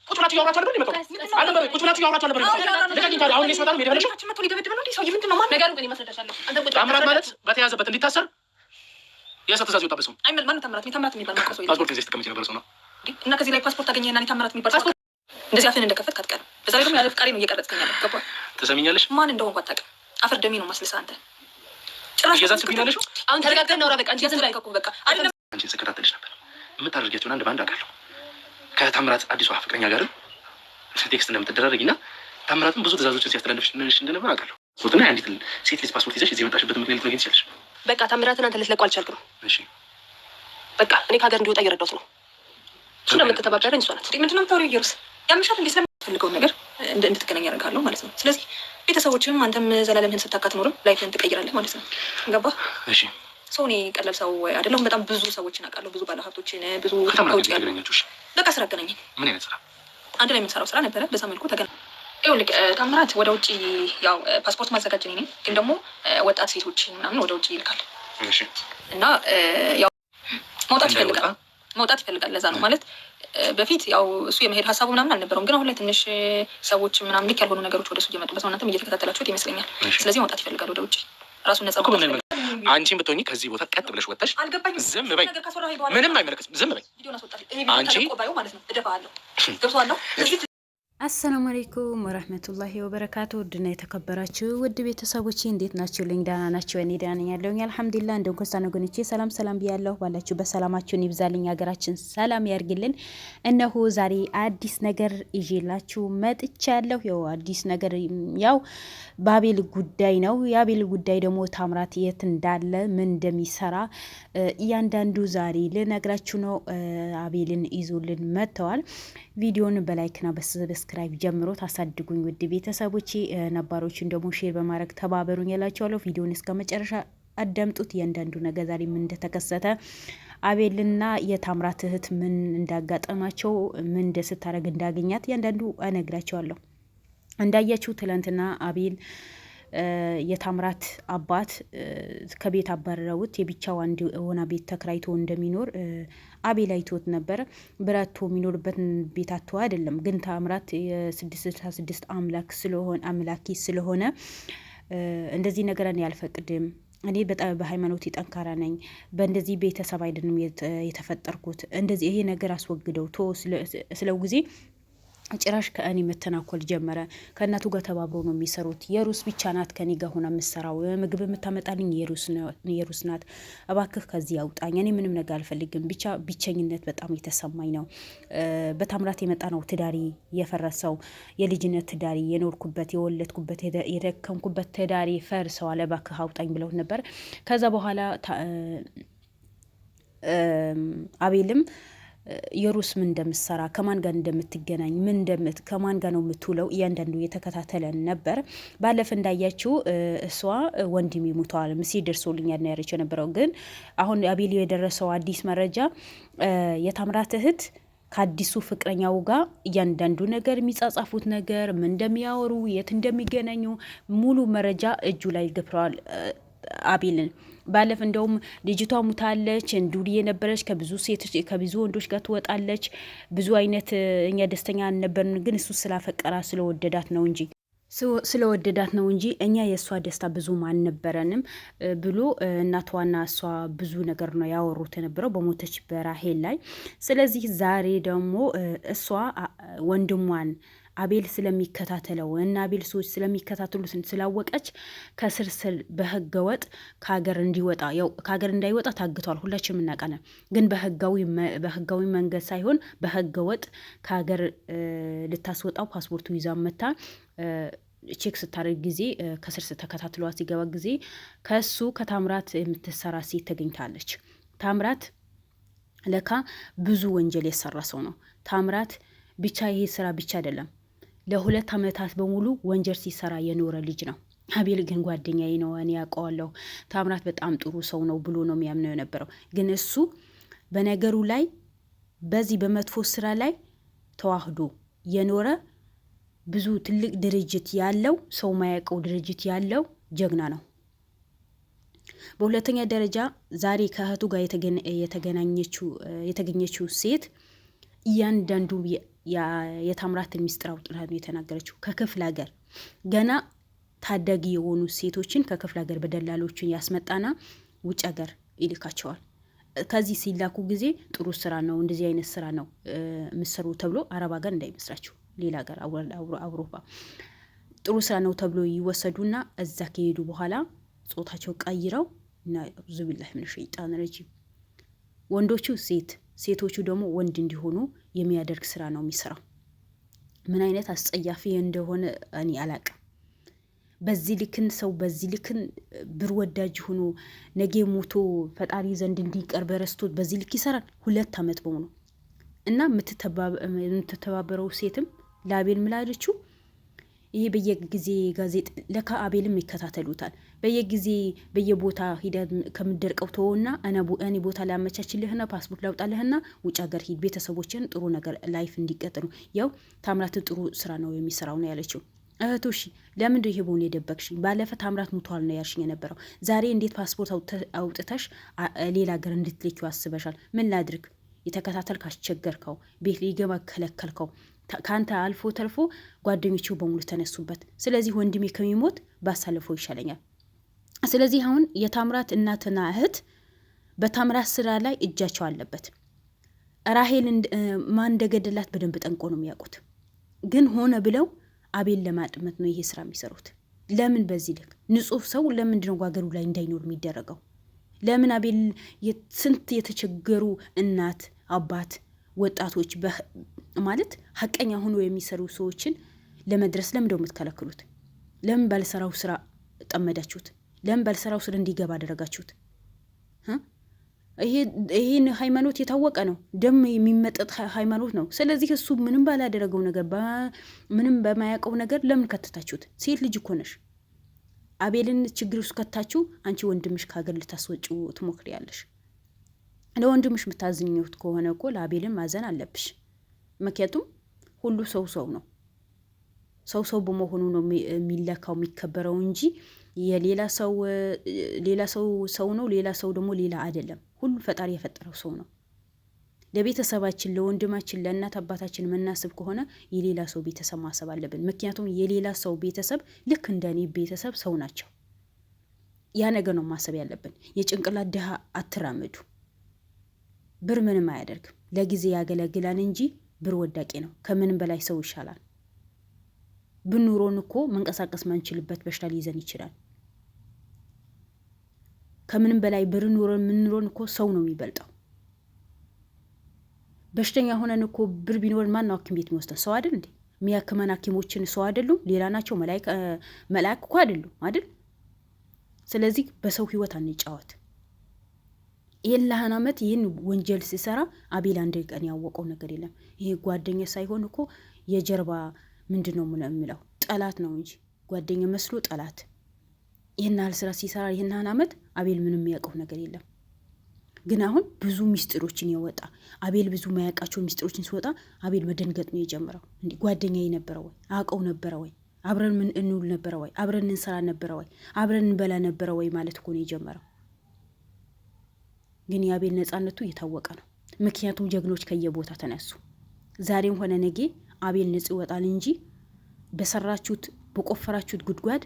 ቁጭ ብላችሁ ያወራችሁ አይደል? ይመጣው አልነበረ ቁጭ ብላችሁ ያወራችሁ አልነበረ? ለካኝ ታዲያ አሁን እየሰጣን ሜዳ ለሽ ታችመቱ ሊደበድብ ነው እንዴ? ሰው ምንድነው ማለት ነገሩ? ግን ይመስልሻለሁ አንተ ቁጭ ታምራት ማለት በተያዘበት እንዲታሰር የሰው ትእዛዝ ይወጣበት ሰው አይመል ማን ታምራት የሚባል ነው ሰው ፓስፖርት ይዘሽ ተቀምጪ ነበር ሰው ነው እና ከዚህ ላይ ፓስፖርት ታገኘና እኔ ታምራት የሚባል ሰው እንደዚህ አፍን እንደከፈት ካትቀር በዛ ላይ ደግሞ ያለ ፍቃሪ ነው እየቀረጽከኝ ያለው ገባ? ትሰሚኛለሽ? ማን እንደሆንኩ አታውቅም። አፈር ደሚ ነው ማስልሳ አንተ ጭራሽ የዛን ስብኛለሽ። አሁን ተረጋግተን ነው በቃ እንጂ ዝም ብላኝ በቃ አይደለም አንቺ ስከታተልሽ ነበር የምታደርጊያቸውን አንድ ባንድ አውቃለሁ። ከታምራት አዲሷ ፍቅረኛ ጋር ቴክስት እንደምትደራረጊና ታምራትም ብዙ ትእዛዞችን ሲያስተላልፍሽ እንደነበር አውቃለሁ። ሶትና አንዲት ሴት ልጅ ፓስፖርት ይዘሽ እዚህ የመጣሽበት ምክንያት ልትነግሪኝ ትችያለሽ? በቃ ታምራትን አንተ ልትለቀው አልቻልክም። እሺ በቃ እኔ ከሀገር እንዲወጣ እየረዳሁት ነው። እሱ እንደምትተባበረኝ እሷ ናት። ምንድን ነው የምታወሪው? ኢየሩስ ያምሻል እንዴ? ስለምትፈልገውን ነገር እንድትገናኝ ያደርጋለሁ ማለት ነው። ስለዚህ ቤተሰቦችም አንተም ዘላለምህን ስታካት ኖርም ላይፍህን ትቀይራለህ ማለት ነው። ገባህ? እሺ ሰው እኔ ቀለብ ሰው አይደለሁም። በጣም ብዙ ሰዎችን አውቃለሁ። ብዙ ባለሀብቶችን ብዙ ከውጭ ያሉ በቃ ስራ አገናኘኝ። ምን አይነት ስራ? አንድ ላይ የምንሰራው ስራ ነበረ። በዛ መልኩ ተገናኘን። ይኸውልህ ታምራት ወደ ውጭ ያው ፓስፖርት ማዘጋጀት ነኝ፣ ግን ደግሞ ወጣት ሴቶች ምናምን ወደ ውጭ ይልካል እና ያው መውጣት ይፈልጋል። ለዛ ነው ማለት በፊት ያው እሱ የመሄድ ሀሳቡ ምናምን አልነበረውም፣ ግን አሁን ላይ ትንሽ ሰዎች ምናምን ልክ ያልሆኑ ነገሮች ወደ እሱ እየመጡበት ነው። እናንተም እየተከታተላችሁት ይመስለኛል። ስለዚህ መውጣት ይፈልጋል ወደ ውጭ ራሱን ነጻ አንቺን ብትሆኚ ከዚህ ቦታ ቀጥ ብለሽ ወጣሽ። ዝም በይ፣ ምንም አይመለከትም። ዝም በይ አንቺ ማለት ነው። እደፋለሁ። ገብቶሃል? አሰላሙ አለይኩም ወራህመቱላሂ ወበረካቱ። ውድና የተከበራችሁ ውድ ቤተሰቦቼ እንዴት ናችሁ? ልኝ ደህና ናችሁ? እኔ ደህና ነኝ ያለሁኝ አልሐምዱሊላህ። እንደው ኮስታን ወገኖቼ ሰላም ብያለሁ። ባላችሁ በሰላማችሁን ይብዛልኝ፣ ሀገራችን ሰላም ያርግልን። እነሆ ዛሬ አዲስ ነገር ይዤላችሁ መጥቻለሁ። ያው አዲስ ነገር ያው በአቤል ጉዳይ ነው። የአቤል ጉዳይ ደግሞ ታምራት የት እንዳለ ምን እንደሚሰራ እያንዳንዱ ዛሬ ልነግራችሁ ነው። አቤልን ይዞልን መጥተዋል። ቪዲዮን በላይክና በሰብስክራይብ ጀምሮ ታሳድጉኝ ውድ ቤተሰቦቼ። ነባሮችን ደግሞ ሼር በማድረግ ተባበሩኝ እላችኋለሁ። ቪዲዮን እስከ መጨረሻ አዳምጡት። እያንዳንዱ ነገር ዛሬ ምን እንደተከሰተ አቤልና የታምራት እህት ምን እንዳጋጠማቸው ምን እንደስታረግ እንዳገኛት እያንዳንዱ እነግራችኋለሁ። እንዳያችሁ ትላንትና አቤል የታምራት አባት ከቤት አባረረውት የብቻው አንድ ሆና ቤት ተከራይቶ እንደሚኖር አቤል አይቶት ነበረ። ብራቶ የሚኖርበት ቤት አቶ አይደለም፣ ግን ታምራት የ666 አምላኪ ስለሆነ እንደዚህ ነገር እኔ አልፈቅድም፣ እኔ በጣም በሃይማኖት ጠንካራ ነኝ፣ በእንደዚህ ቤተሰብ አይደለም የተፈጠርኩት፣ እንደዚህ ይሄ ነገር አስወግደው ቶ ስለው ጊዜ ጭራሽ ከእኔ መተናኮል ጀመረ። ከእናቱ ጋር ተባብሮ ነው የሚሰሩት። የሩስ ብቻ ናት ከኔ ጋር ሆና የምሰራው፣ ምግብ የምታመጣልኝ የሩስ ናት። እባክህ ከዚህ አውጣኝ፣ እኔ ምንም ነገር አልፈልግም፣ ብቻ ብቸኝነት በጣም የተሰማኝ ነው። በታምራት የመጣ ነው ትዳሪ የፈረሰው፣ የልጅነት ትዳሪ የኖርኩበት የወለድኩበት የደከምኩበት ትዳሪ ፈርሰዋል፣ እባክህ አውጣኝ ብለው ነበር። ከዛ በኋላ አቤልም የሩስ ምን እንደምትሰራ ከማን ጋር እንደምትገናኝ ከማን ጋር ነው የምትውለው እያንዳንዱ የተከታተለን ነበር። ባለፈ እንዳያችው እሷ ወንድሜ ሙተዋል ምስል ደርሶልኛል ነው ያለችው ነበረው። ግን አሁን አቤል የደረሰው አዲስ መረጃ የታምራት እህት ከአዲሱ ፍቅረኛው ጋር እያንዳንዱ ነገር የሚጻጻፉት ነገር ምን እንደሚያወሩ የት እንደሚገናኙ ሙሉ መረጃ እጁ ላይ ገብረዋል አቤልን። ባለፈ እንደውም ልጅቷ ሙታለች እንዱሪዬ ነበረች፣ ከብዙ ወንዶች ጋር ትወጣለች፣ ብዙ አይነት እኛ ደስተኛ አልነበርን፣ ግን እሱ ስላፈቀራ ስለወደዳት ነው እንጂ እኛ የእሷ ደስታ ብዙም አልነበረንም ብሎ እናቷና እሷ ብዙ ነገር ነው ያወሩት የነበረው በሞተች በራሄል ላይ። ስለዚህ ዛሬ ደግሞ እሷ ወንድሟን አቤል ስለሚከታተለው እና አቤል ሰዎች ስለሚከታተሉት ስላወቀች ከስር በህገወጥ ከሀገር እንዳይወጣ ታግቷል። ሁላችንም እናውቃለን። ግን በህጋዊ መንገድ ሳይሆን በህገወጥ ከሀገር ልታስወጣው ፓስፖርቱ ይዛ መታ ቼክ ስታደርግ ጊዜ ከስር ተከታትሏ ሲገባ ጊዜ ከሱ ከታምራት የምትሰራ ሴት ተገኝታለች። ታምራት ለካ ብዙ ወንጀል የሰራ ሰው ነው። ታምራት ብቻ ይሄ ስራ ብቻ አይደለም፣ ለ2 ዓመታት በሙሉ ወንጀል ሲሰራ የኖረ ልጅ ነው። አቤል ግን ጓደኛዬ ነው፣ እኔ ያውቀዋለሁ፣ ታምራት በጣም ጥሩ ሰው ነው ብሎ ነው የሚያምነው የነበረው። ግን እሱ በነገሩ ላይ በዚህ በመጥፎ ስራ ላይ ተዋህዶ የኖረ ብዙ ትልቅ ድርጅት ያለው ሰው ማያውቀው ድርጅት ያለው ጀግና ነው። በሁለተኛ ደረጃ ዛሬ ከእህቱ ጋር የተገኘችው ሴት እያንዳንዱ የታምራትን ሚስጥር አውጥታ ነው የተናገረችው። ከክፍለ ሀገር ገና ታዳጊ የሆኑ ሴቶችን ከክፍለ ሀገር በደላሎችን ያስመጣና ውጭ ሀገር ይልካቸዋል። ከዚህ ሲላኩ ጊዜ ጥሩ ስራ ነው እንደዚህ አይነት ስራ ነው ምሰሩ ተብሎ አረብ ሀገር እንዳይመስላችሁ ሌላ ሀገር አውሮፓ ጥሩ ስራ ነው ተብሎ ይወሰዱና እዛ ከሄዱ በኋላ ጾታቸው ቀይረው እና ዙቢላህ ምን ሸይጣን ረጂም ወንዶቹ ሴቶቹ ደግሞ ወንድ እንዲሆኑ የሚያደርግ ስራ ነው የሚሰራው። ምን አይነት አስጸያፊ እንደሆነ እኔ አላቅም። በዚህ ልክን ሰው በዚህ ልክን ብር ወዳጅ ሆኖ ነገ ሞቶ ፈጣሪ ዘንድ እንዲቀርብ ረስቶት በዚህ ልክ ይሰራል 2 ዓመት በሙሉ እና የምትተባበረው ሴትም ለአቤል ምላደችው ይሄ በየጊዜ ጋዜጣ ለካ አቤልም ይከታተሉታል። በየጊዜ በየቦታ ሂዳ ከምደርቀው ተወና እኔ ቦታ ላመቻችልህና ፓስፖርት ላውጣልህና ውጭ ሀገር ሂድ ቤተሰቦችን ጥሩ ነገር ላይፍ እንዲቀጥሉ ያው ታምራት ጥሩ ስራ ነው የሚሰራው ነው ያለችው። እህቶሽ ለምን ይሄ ቦን የደበቅሽ? ባለፈ ታምራት ሙቷል ነው ያልሽኝ የነበረው። ዛሬ እንዴት ፓስፖርት አውጥተሽ ሌላ ሀገር እንድትልኪው አስበሻል? ምን ላድርግ? የተከታተልክ አስቸገርከው፣ ቤት ሊገባ ከለከልከው። ካንተ አልፎ ተርፎ ጓደኞቹ በሙሉ ተነሱበት። ስለዚህ ወንድሜ ከሚሞት ባሳልፈው ይሻለኛል። ስለዚህ አሁን የታምራት እናትና እህት በታምራት ስራ ላይ እጃቸው አለበት። ራሄል ማን እንደገደላት በደንብ ጠንቆ ነው የሚያውቁት። ግን ሆነ ብለው አቤል ለማጥመት ነው ይሄ ስራ የሚሰሩት። ለምን በዚህ ልክ ንጹህ ሰው ለምንድን ነው ጓገሩ ላይ እንዳይኖር የሚደረገው? ለምን አቤል ስንት የተቸገሩ እናት አባት ወጣቶች ማለት ሀቀኛ ሆኖ የሚሰሩ ሰዎችን ለመድረስ ለምንድነው የምትከለክሉት? ለምን ባልሰራው ስራ ጠመዳችሁት? ለምን ባልሰራው ስራ እንዲገባ አደረጋችሁት? ይሄን ሃይማኖት የታወቀ ነው፣ ደም የሚመጠጥ ሃይማኖት ነው። ስለዚህ እሱ ምንም ባላደረገው ነገር ምንም በማያውቀው ነገር ለምን ከተታችሁት? ሴት ልጅ እኮ ነሽ። አቤልን ችግር ውስጥ ከታችሁ አንቺ ወንድምሽ ከሀገር ልታስወጪው ትሞክሪያለሽ። ለወንድምሽ የምታዝኙት ከሆነ እኮ ለአቤልን ማዘን አለብሽ። ምክንያቱም ሁሉ ሰው ነው። ሰው በመሆኑ ነው የሚለካው የሚከበረው እንጂ የሌላ ሰው ነው፣ ሌላ ሰው ደግሞ ሌላ አይደለም። ሁሉ ፈጣሪ የፈጠረው ሰው ነው። ለቤተሰባችን ለወንድማችን ለእናት አባታችን መናስብ ከሆነ የሌላ ሰው ቤተሰብ ማሰብ አለብን። ምክንያቱም የሌላ ሰው ቤተሰብ ልክ እንደኔ ቤተሰብ ሰው ናቸው። ያ ነገር ነው ማሰብ ያለብን። የጭንቅላት ድሃ አትራመዱ። ብር ምንም አያደርግም፣ ለጊዜ ያገለግላል እንጂ ብር ወዳቂ ነው። ከምንም በላይ ሰው ይሻላል። ብኑሮን እኮ መንቀሳቀስ ማንችልበት በሽታ ሊይዘን ይችላል። ከምንም በላይ ብር ኑሮን እኮ ሰው ነው የሚበልጠው። በሽተኛ ሆነን እኮ ብር ቢኖር ማን ነው ሐኪም ቤት የሚወስደን? ሰው አይደል እንዴ? የሚያክመን ሐኪሞችን ሰው አይደሉም? ሌላ ናቸው? መላእክ እኮ አይደሉም አይደል? ስለዚህ በሰው ህይወት አንጫወት። ይህን ለሃን ዓመት ይህን ወንጀል ሲሰራ አቤል አንድ ቀን ያወቀው ነገር የለም። ይሄ ጓደኛ ሳይሆን እኮ የጀርባ ምንድን ነው የሚለው ጠላት ነው እንጂ ጓደኛ መስሎ ጠላት። ይህን ያህል ስራ ሲሰራ ይህን ያህል ዓመት አቤል ምንም የሚያውቀው ነገር የለም። ግን አሁን ብዙ ሚስጥሮችን ያወጣ አቤል ብዙ ማያውቃቸው ሚስጥሮችን ሲወጣ አቤል መደንገጥ ነው የጀመረው። እንዲህ ጓደኛዬ ነበረ ወይ? አውቀው ነበረ ወይ? አብረን ምን እንውል ነበረ ወይ? አብረን እንሰራ ነበረ ወይ? አብረን እንበላ ነበረ ወይ ማለት እኮ ነው የጀመረው። ግን የአቤል ነፃነቱ እየታወቀ ነው። ምክንያቱም ጀግኖች ከየቦታ ተነሱ። ዛሬም ሆነ ነገ አቤል ነጽ ይወጣል እንጂ በሰራችሁት በቆፈራችሁት ጉድጓድ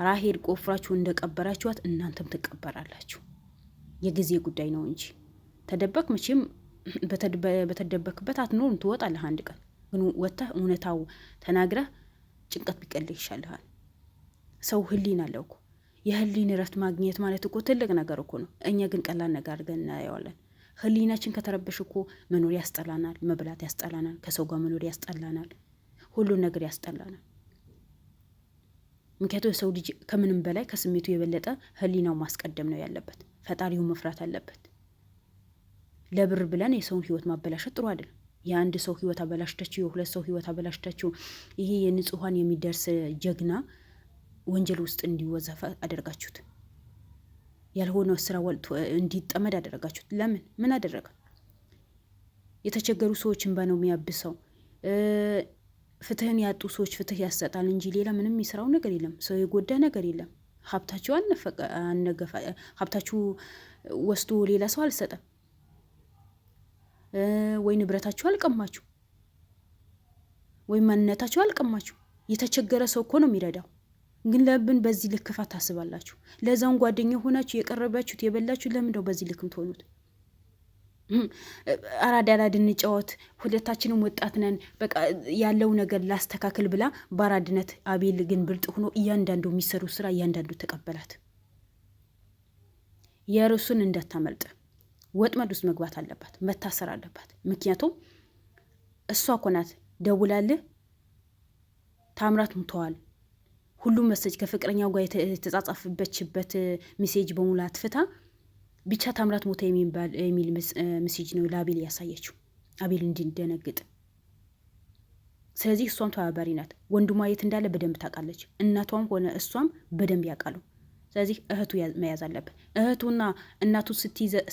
ራሄል ቆፍራችሁ እንደቀበራችኋት እናንተም ትቀበራላችሁ። የጊዜ ጉዳይ ነው እንጂ ተደበቅ መቼም በተደበክበት አትኖርም፣ ትወጣለህ አንድ ቀን። ግን ወጥተህ እውነታው ተናግረህ ጭንቀት ቢቀልህ ይሻልሃል። ሰው ህሊና አለው እኮ። የህሊና እረፍት ማግኘት ማለት እኮ ትልቅ ነገር እኮ ነው። እኛ ግን ቀላል ነገር አድርገን እናየዋለን። ህሊናችን ከተረበሽ እኮ መኖር ያስጠላናል፣ መብላት ያስጠላናል፣ ከሰው ጋር መኖር ያስጠላናል፣ ሁሉን ነገር ያስጠላናል። ምክንያቱም የሰው ልጅ ከምንም በላይ ከስሜቱ የበለጠ ህሊናው ማስቀደም ነው ያለበት። ፈጣሪውን መፍራት አለበት። ለብር ብለን የሰውን ህይወት ማበላሸት ጥሩ አይደለም። የአንድ ሰው ህይወት አበላሽታችሁ፣ የሁለት ሰው ህይወት አበላሽታችሁ፣ ይሄ የንጹሃን የሚደርስ ጀግና ወንጀል ውስጥ እንዲወዘፈ አደረጋችሁት። ያልሆነ ስራ ወልቶ እንዲጠመድ አደረጋችሁት። ለምን? ምን አደረገ? የተቸገሩ ሰዎችን በነው የሚያብሰው። ፍትህን ያጡ ሰዎች ፍትህ ያሰጣል እንጂ ሌላ ምንም የሚሰራው ነገር የለም። ሰው የጎዳ ነገር የለም። ሀብታችሁ ሀብታችሁ ወስዶ ሌላ ሰው አልሰጠም ወይ ንብረታችሁ አልቀማችሁ። ወይ ማንነታችሁ አልቀማችሁ። የተቸገረ ሰው እኮ ነው የሚረዳው። ግን ለምን በዚህ ልክ ክፋት ታስባላችሁ? ለዛውን ጓደኛ ሆናችሁ የቀረባችሁት የበላችሁ ለምን ነው በዚህ ልክ ትሆኑት? አራዳራ ድንጫወት ሁለታችንም ወጣት ነን፣ በቃ ያለው ነገር ላስተካክል ብላ በአራድነት አቤል ግን ብልጥ ሆኖ እያንዳንዱ የሚሰሩ ስራ እያንዳንዱ ተቀበላት። የርሱን እንዳታመልጥ ወጥመድ ውስጥ መግባት አለባት፣ መታሰር አለባት። ምክንያቱም እሷ እኮ ናት ደውላልህ ታምራት ሙተዋል ሁሉም መሰጅ ከፍቅረኛው ጋር የተጻጻፈበችበት ሜሴጅ በሙሉ አትፍታ ብቻ ታምራት ሞተ የሚል ሜሴጅ ነው ለአቤል ያሳየችው፣ አቤል እንዲደነግጥ። ስለዚህ እሷም ተባባሪ ናት። ወንድሟ የት እንዳለ በደንብ ታውቃለች። እናቷም ሆነ እሷም በደንብ ያውቃሉ። ስለዚህ እህቱ መያዝ አለበት። እህቱና እናቱ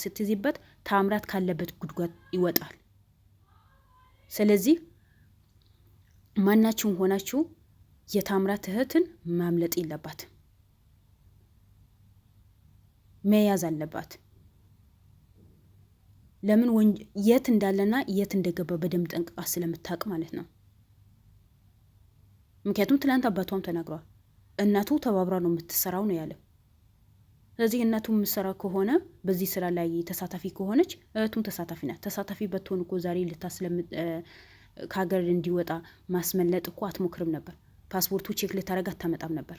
ስትይዝበት ታምራት ካለበት ጉድጓድ ይወጣል። ስለዚህ ማናችሁም ሆናችሁ የታምራት እህትን ማምለጥ የለባት፣ መያዝ አለባት። ለምን የት እንዳለና የት እንደገባ በደንብ ጠንቅቃ ስለምታውቅ ማለት ነው። ምክንያቱም ትላንት አባቷም ተናግሯል። እናቱ ተባብራ ነው የምትሰራው ነው ያለው። ስለዚህ እናቱ የምትሰራ ከሆነ በዚህ ስራ ላይ ተሳታፊ ከሆነች እህቱም ተሳታፊ ናት። ተሳታፊ በትሆን እኮ ዛሬ ከሀገር እንዲወጣ ማስመለጥ እኮ አትሞክርም ነበር። ፓስፖርቱ ቼክ ልታረግ አታመጣም ነበር።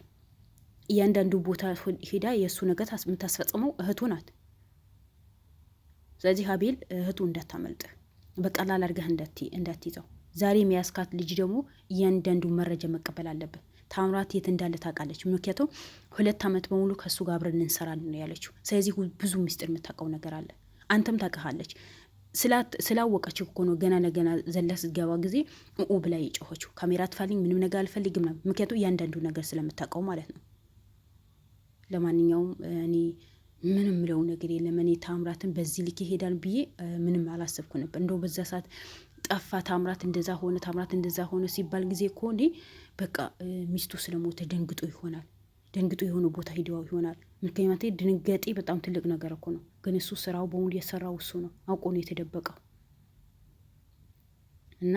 እያንዳንዱ ቦታ ሄዳ የእሱ ነገር የምታስፈጽመው እህቱ ናት። ስለዚህ አቤል እህቱ እንዳታመልጥ በቀላል አድርገህ እንዳትይዘው። ዛሬ የሚያስካት ልጅ ደግሞ እያንዳንዱ መረጃ መቀበል አለብን። ታምራት የት እንዳለ ታውቃለች። ምክንያቱም 2 ዓመት በሙሉ ከእሱ ጋር አብረን እንሰራለን ነው ያለችው። ስለዚህ ብዙ ምስጢር የምታውቀው ነገር አለ። አንተም ታውቃለች። ስላወቀችው እኮ ነው ገና ለገና ዘላ ስትገባ ጊዜ ብላ የጮኸችው። ካሜራ አትፈልግም፣ ምንም ነገር አልፈልግም ነው። ምክንያቱም እያንዳንዱ ነገር ስለምታውቀው ማለት ነው። ለማንኛውም እኔ ምንም ምለው ነገር የለም። እኔ ታምራትን በዚህ ልክ ይሄዳል ብዬ ምንም አላሰብኩ ነበር። እንደው በዛ ሰዓት ጠፋ ታምራት እንደዛ ሆነ ሲባል ጊዜ እኮ እንዴ በቃ ሚስቱ ስለሞተ ደንግጦ ይሆናል፣ ደንግጦ የሆነ ቦታ ሂደው ይሆናል። ምክንያቱም ድንገጤ በጣም ትልቅ ነገር እኮ ነው። ግን እሱ ስራው በሙሉ የሰራው እሱ ነው፣ አውቆ ነው የተደበቀው። እና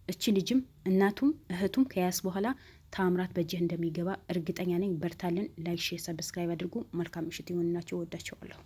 እቺ ልጅም እናቱም እህቱም ከያስ በኋላ ታምራት በእጅህ እንደሚገባ እርግጠኛ ነኝ። በርታለን። ላይክ፣ ሼር፣ ሰብስክራይብ አድርጉ። መልካም ምሽት ይሆንላችሁ። ወዳችኋለሁ።